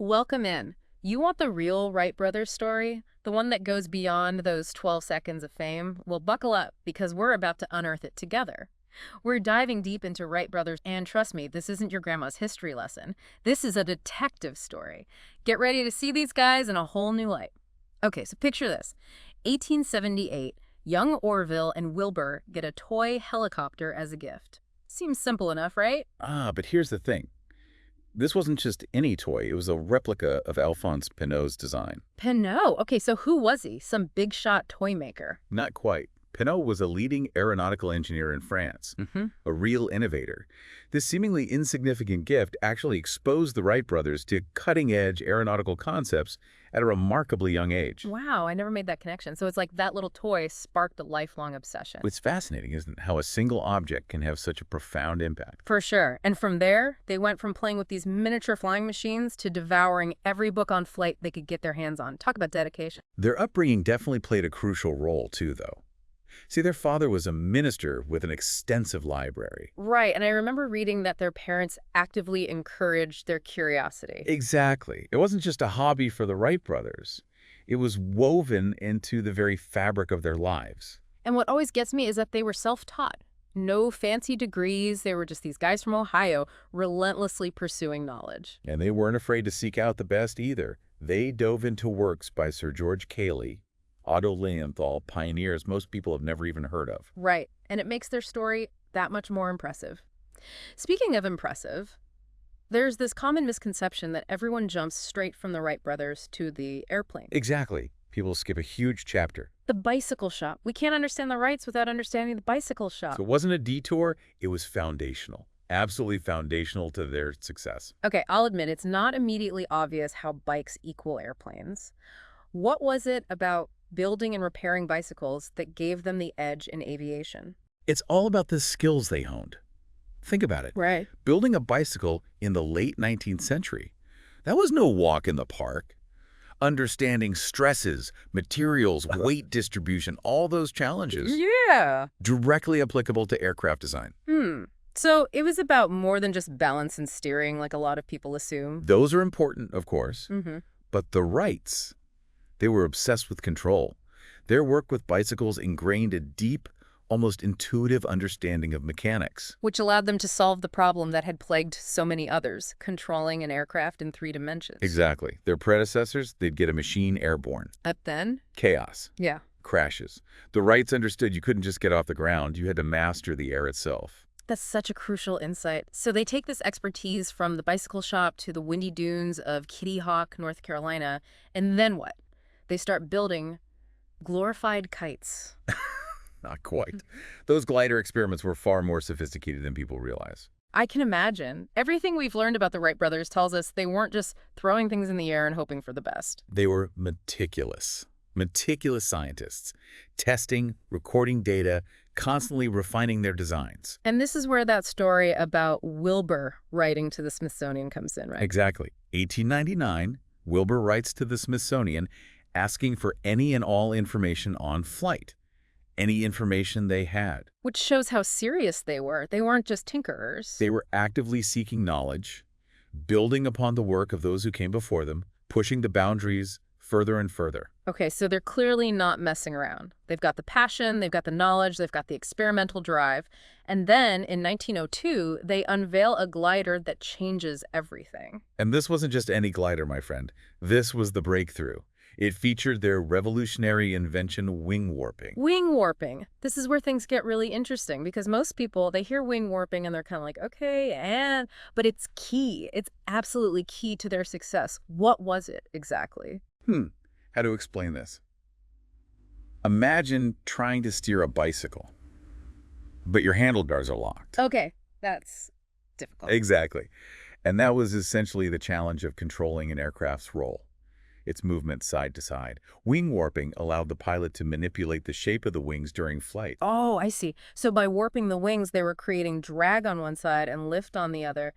Welcome in. You want the real Wright Brothers story? The one that goes beyond those 12 seconds of fame? Well, buckle up, because we're about to unearth it together. We're diving deep into Wright Brothers, and trust me, this isn't your grandma's history lesson. This is a detective story. Get ready to see these guys in a whole new light. Okay, so picture this. 1878, young Orville and Wilbur get a toy helicopter as a gift. Seems simple enough, right? But here's the thing. This wasn't just any toy. It was a replica of Alphonse Pinot's design. Pinot? Okay, so who was he? Some big shot toy maker? Not quite. Pinot was a leading aeronautical engineer in France, a real innovator. This seemingly insignificant gift actually exposed the Wright brothers to cutting-edge aeronautical concepts at a remarkably young age. Wow, I never made that connection. So it's like that little toy sparked a lifelong obsession. What's fascinating isn't how a single object can have such a profound impact. For sure. And from there, they went from playing with these miniature flying machines to devouring every book on flight they could get their hands on. Talk about dedication. Their upbringing definitely played a crucial role, too, though. See, their father was a minister with an extensive library. Right, and I remember reading that their parents actively encouraged their curiosity. Exactly. It wasn't just a hobby for the Wright brothers. It was woven into the very fabric of their lives. And what always gets me is that they were self-taught. No fancy degrees. They were just these guys from Ohio relentlessly pursuing knowledge. And they weren't afraid to seek out the best either. They dove into works by Sir George Cayley, Otto Lilienthal, pioneers most people have never even heard of. Right, and it makes their story that much more impressive. Speaking of impressive, there's this common misconception that everyone jumps straight from the Wright brothers to the airplane. Exactly. People skip a huge chapter. The bicycle shop. We can't understand the Wrights without understanding the bicycle shop. So it wasn't a detour, it was foundational. Absolutely foundational to their success. Okay, I'll admit it's not immediately obvious how bikes equal airplanes. What was it about building and repairing bicycles that gave them the edge in aviation? It's all about the skills they honed. Think about it. Right. Building a bicycle in the late 19th century, that was no walk in the park. Understanding stresses, materials, weight distribution, all those challenges. Yeah. Directly applicable to aircraft design. So it was about more than just balance and steering like a lot of people assume. Those are important, of course. But the Wrights, they were obsessed with control. Their work with bicycles ingrained a deep, almost intuitive understanding of mechanics. Which allowed them to solve the problem that had plagued so many others, controlling an aircraft in 3 dimensions. Exactly. Their predecessors, they'd get a machine airborne. But then? Chaos. Yeah. Crashes. The Wrights understood you couldn't just get off the ground. You had to master the air itself. That's such a crucial insight. So they take this expertise from the bicycle shop to the windy dunes of Kitty Hawk, North Carolina, and then what? They start building glorified kites. Not quite. Those glider experiments were far more sophisticated than people realize. I can imagine. Everything we've learned about the Wright brothers tells us they weren't just throwing things in the air and hoping for the best. They were meticulous scientists, testing, recording data, constantly refining their designs. And this is where that story about Wilbur writing to the Smithsonian comes in, right? Exactly. 1899, Wilbur writes to the Smithsonian asking for any and all information on flight, any information they had. Which shows how serious they were. They weren't just tinkerers. They were actively seeking knowledge, building upon the work of those who came before them, pushing the boundaries further and further. Okay, so they're clearly not messing around. They've got the passion, they've got the knowledge, they've got the experimental drive. And then in 1902, they unveil a glider that changes everything. And this wasn't just any glider, my friend. This was the breakthrough. It featured their revolutionary invention, wing warping. Wing warping. This is where things get really interesting because most people, they hear wing warping and they're kind of like, okay, but it's key. It's absolutely key to their success. What was it exactly? How to explain this? Imagine trying to steer a bicycle, but your handlebars are locked. Okay, that's difficult. Exactly. And that was essentially the challenge of controlling an aircraft's roll. Its movement side to side. Wing warping allowed the pilot to manipulate the shape of the wings during flight. Oh, I see. So by warping the wings, they were creating drag on one side and lift on the other.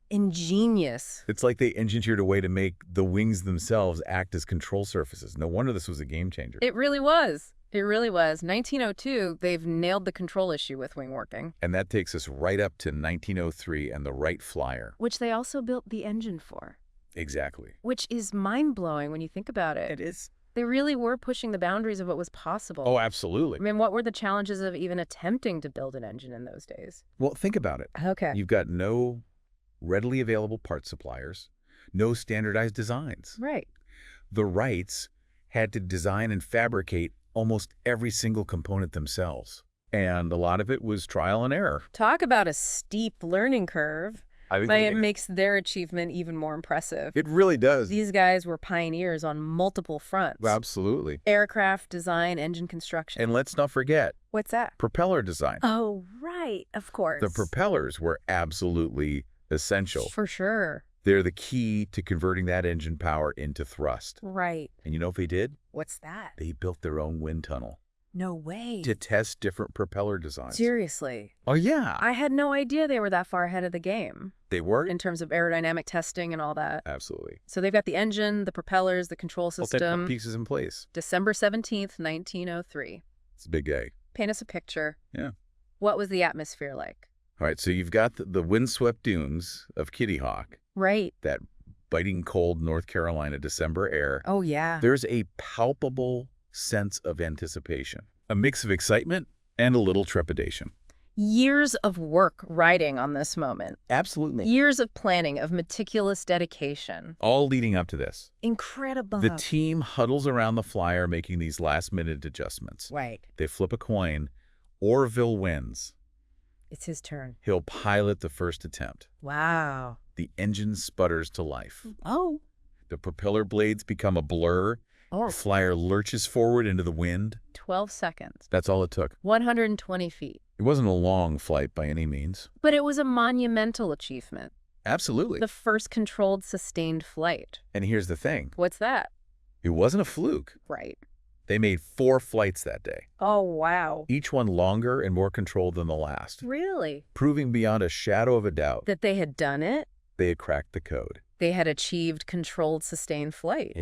Ingenious. It's like they engineered a way to make the wings themselves act as control surfaces. No wonder this was a game changer. It really was. It really was. 1902, they've nailed the control issue with wing warping. And that takes us right up to 1903 and the Wright Flyer. Which they also built the engine for. Exactly. Which is mind-blowing when you think about it. It is. They really were pushing the boundaries of what was possible. Oh, absolutely. I mean, what were the challenges of even attempting to build an engine in those days? Well, think about it. Okay. You've got no readily available part suppliers, no standardized designs. Right. The Wrights had to design and fabricate almost every single component themselves. And a lot of it was trial and error. Talk about a steep learning curve. I think It makes their achievement even more impressive. it really does. These guys were pioneers on multiple fronts. Absolutely. Aircraft design, engine construction. And let's not forget What's that? propeller design. Oh, right. Of course. The propellers were absolutely essential. For sure. They're the key to converting that engine power into thrust. Right. And you know what they did? What's that? They built their own wind tunnel No way. to test different propeller designs. Seriously. Oh, yeah. I had no idea they were that far ahead of the game They were? in terms of aerodynamic testing and all that. Absolutely. So they've got the engine, the propellers, the control All system. pieces in place. December 17th, 1903. It's a big day. Paint us a picture. Yeah. What was the atmosphere like? All right, so you've got the windswept dunes of Kitty Hawk, Right. that biting cold North Carolina December air. Oh, yeah. There's a palpable sense of anticipation, a mix of excitement and a little trepidation. Years of work riding on this moment. Absolutely. Years of planning, of meticulous dedication. All leading up to this. Incredible. The team huddles around the flyer making these last-minute adjustments. Right. They flip a coin. Orville wins. It's his turn. He'll pilot the first attempt. Wow. The engine sputters to life. Oh. The propeller blades become a blur. Oh. The flyer lurches forward into the wind. 12 seconds. That's all it took. 120 feet. It wasn't a long flight by any means. But it was a monumental achievement. Absolutely. The first controlled, sustained flight. And here's the thing. What's that? It wasn't a fluke. Right. They made 4 flights that day, Oh, wow. each one longer and more controlled than the last, Really? proving beyond a shadow of a doubt That they had done it? they had cracked the code. They had achieved controlled, sustained flight.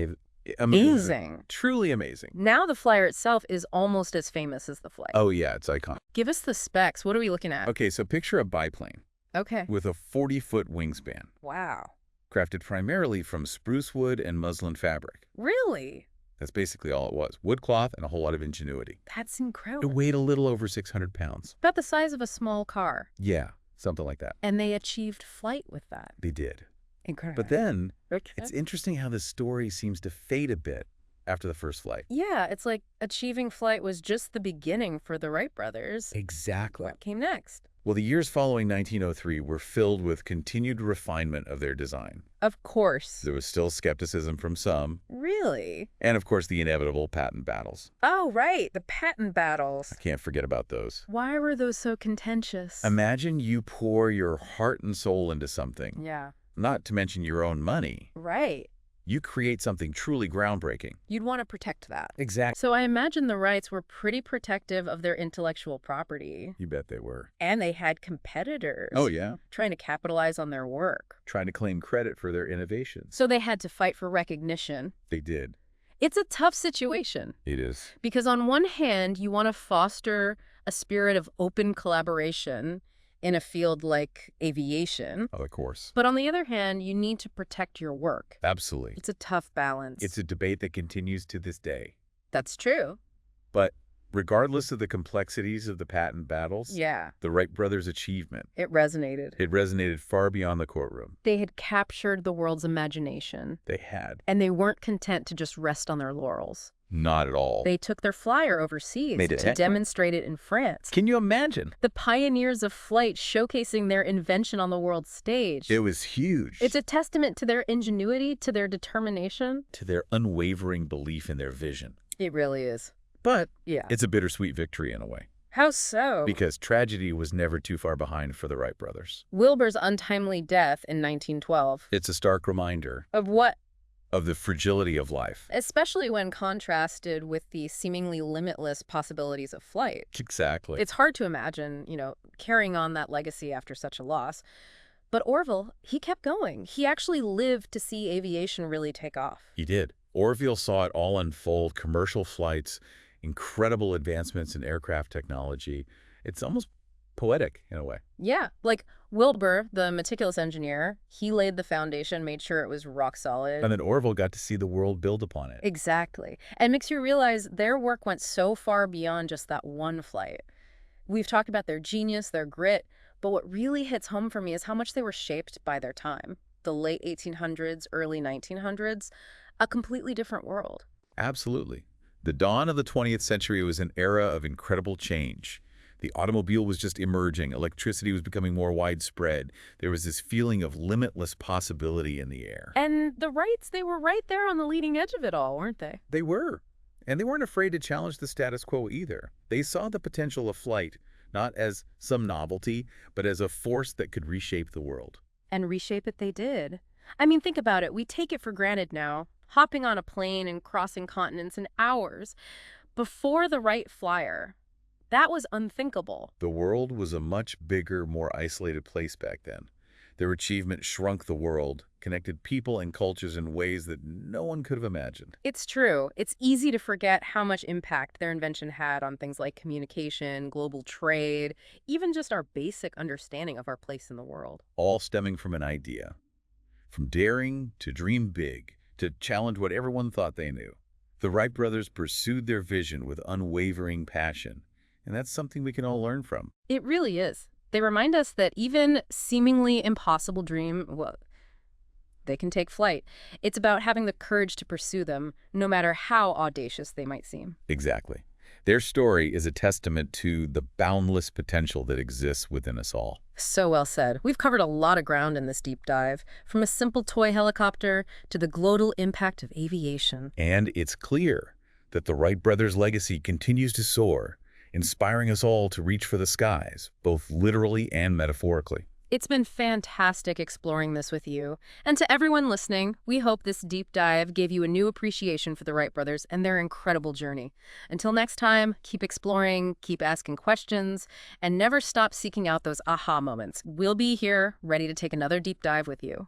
Amazing. Truly amazing. Now the flyer itself is almost as famous as the flight. Oh, yeah, it's iconic. Give us the specs. What are we looking at? Okay, so picture a biplane Okay. with a 40-foot wingspan, Wow. crafted primarily from spruce wood and muslin fabric. Really? That's basically all it was. Wood cloth and a whole lot of ingenuity. That's It incredible. weighed a little over 600 pounds. About the size of a small car. Yeah, something like that. And they achieved flight with that. They did. Incredible. But then, Okay. it's interesting how the story seems to fade a bit after the first flight. Yeah, it's like achieving flight was just the beginning for the Wright brothers. Exactly. What came next? Well, the years following 1903 were filled with continued refinement of their design. Of course. There was still skepticism from some, Really? and of course the inevitable patent battles. Oh, right. The patent battles. I can't forget about those. Why were those so contentious? Imagine you pour your heart and soul into something, Yeah. not to mention your own money. Right. You create something truly groundbreaking. You'd want to protect that. Exactly. So I imagine the Wrights were pretty protective of their intellectual property. You bet they were. And they had competitors. Oh, yeah. Trying to capitalize on their work. Trying to claim credit for their innovations. So they had to fight for recognition. They did. It's a tough situation It is. because on one hand, you want to foster a spirit of open collaboration in a field like aviation. Of course. But on the other hand, you need to protect your work. Absolutely. It's a tough balance. It's a debate that continues to this day. That's true. But regardless of the complexities of the patent battles, Yeah, the Wright brothers' achievement, it resonated. it resonated far beyond the courtroom. They had captured the world's imagination, They had. and they weren't content to just rest on their laurels. Not at all. They took their flyer overseas Made it to happen. demonstrate it in France. Can you imagine? The pioneers of flight showcasing their invention on the world stage. It was huge. It's a testament to their ingenuity, to their determination. to their unwavering belief in their vision. It really is. But Yeah. it's a bittersweet victory in a way, How so? because tragedy was never too far behind for the Wright brothers. Wilbur's untimely death in 1912. It's a stark reminder Of what? of the fragility of life. Especially when contrasted with the seemingly limitless possibilities of flight. Exactly. It's hard to imagine, carrying on that legacy after such a loss. But Orville, he kept going. He actually lived to see aviation really take off. He did. Orville saw it all unfold, commercial flights, incredible advancements in aircraft technology. It's almost poetic in a way. Yeah, like Wilbur, the meticulous engineer, he laid the foundation, made sure it was rock solid. And then Orville got to see the world build upon it. Exactly. And makes you realize their work went so far beyond just that one flight. We've talked about their genius, their grit, but what really hits home for me is how much they were shaped by their time. The late 1800s, early 1900s, a completely different world. Absolutely. The dawn of the 20th century was an era of incredible change. The automobile was just emerging. Electricity was becoming more widespread. There was this feeling of limitless possibility in the air. And the Wrights, they were right there on the leading edge of it all, weren't they? They were. And they weren't afraid to challenge the status quo either. They saw the potential of flight, not as some novelty, but as a force that could reshape the world. And reshape it they did. I mean, think about it. We take it for granted now, hopping on a plane and crossing continents in hours. Before the Wright Flyer, that was unthinkable. The world was a much bigger, more isolated place back then. Their achievement shrunk the world, connected people and cultures in ways that no one could have imagined. It's true. It's easy to forget how much impact their invention had on things like communication, global trade, even just our basic understanding of our place in the world. All stemming from an idea. From daring to dream big, to challenge what everyone thought they knew. The Wright brothers pursued their vision with unwavering passion, and that's something we can all learn from. It really is. They remind us that even seemingly impossible well, they can take flight. It's about having the courage to pursue them, no matter how audacious they might seem. Exactly. Their story is a testament to the boundless potential that exists within us all. So well said. We've covered a lot of ground in this deep dive, from a simple toy helicopter to the global impact of aviation. And it's clear that the Wright brothers' legacy continues to soar, inspiring us all to reach for the skies, both literally and metaphorically. It's been fantastic exploring this with you. And to everyone listening, we hope this deep dive gave you a new appreciation for the Wright brothers and their incredible journey. Until next time, keep exploring, keep asking questions, and never stop seeking out those aha moments. We'll be here, ready to take another deep dive with you.